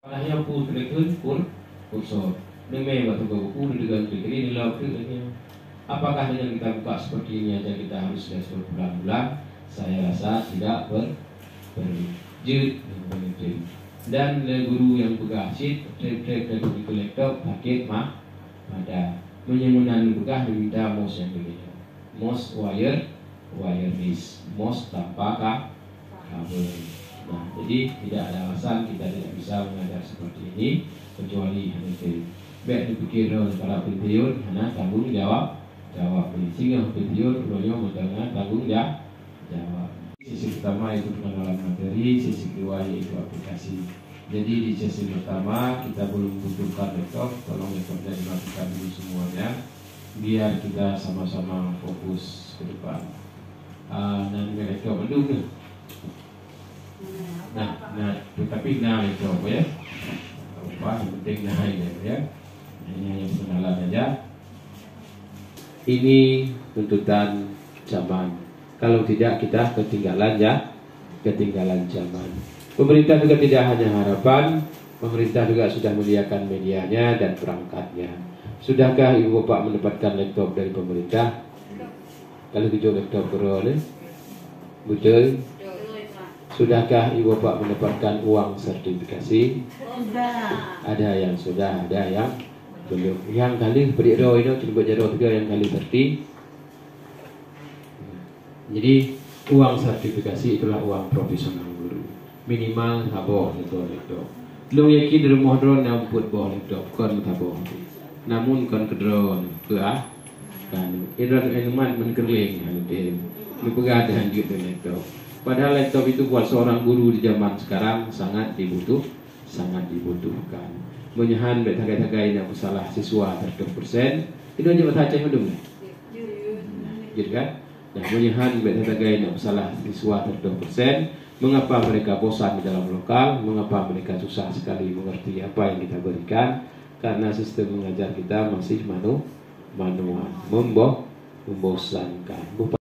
Yang pun terkait kursor. Demi waktu buku dengan kiri ini. Apakah dengan kita buka seperti ini aja kita harus lihat berbulan-bulan? Saya rasa tidak perlu. Dan guru yang berhasil trek dari kolektor paket pada menyemunan berkah diminta mouse yang berbeda. Mouse wireless, mouse tanpa kabel. Nah, jadi tidak ada alasan kita tidak bisa mengajar seperti ini kecuali hanya baik dipikir para pendidikan hanya tanggung jawab sehingga pendidikan perlunya mendengar tanggung jawab. Sesi pertama itu pengenalan materi, sesi kedua yaitu aplikasi. Jadi di sesi pertama kita belum membutuhkan laptop, tolong laptopnya dimatikan dulu semuanya biar kita sama-sama fokus ke depan. Dan laptop mendung. Nah, tapi laptop ya. Apa yang penting ya. Hanya yang pengenalan aja. Ini tuntutan zaman. Kalau tidak kita ketinggalan zaman. Pemerintah juga tidak hanya harapan, pemerintah juga sudah menyediakan medianya dan perangkatnya. Sudahkah ibu bapak mendapatkan laptop dari pemerintah? Kalau gitu laptop beroleh, betul? Sudahkah ibu bapak mendapatkan uang sertifikasi? Ada yang sudah, ada yang belum. Yang kali beri roh itu coba jaro tiga yang kali 30. Jadi uang sertifikasi itulah uang profesional guru. Minimal habo itu laptop. Lu yakin di rumah drone yang buat bawa laptop kon habo. Namun kon ke drone ke kan idran enuman menkerling nanti. Lu pegadaian gitu laptop. Padahal laptop itu buat seorang guru di zaman sekarang sangat dibutuhkan. Menyahan baik-baik yang masalah siswa 100%, itu aja baca hidung. Gitu kan? Nah, menyahan baik-baik yang masalah siswa 100%, mengapa mereka bosan di dalam lokal, mengapa mereka susah sekali mengerti apa yang kita berikan, karena sistem mengajar kita masih manual, membosankan.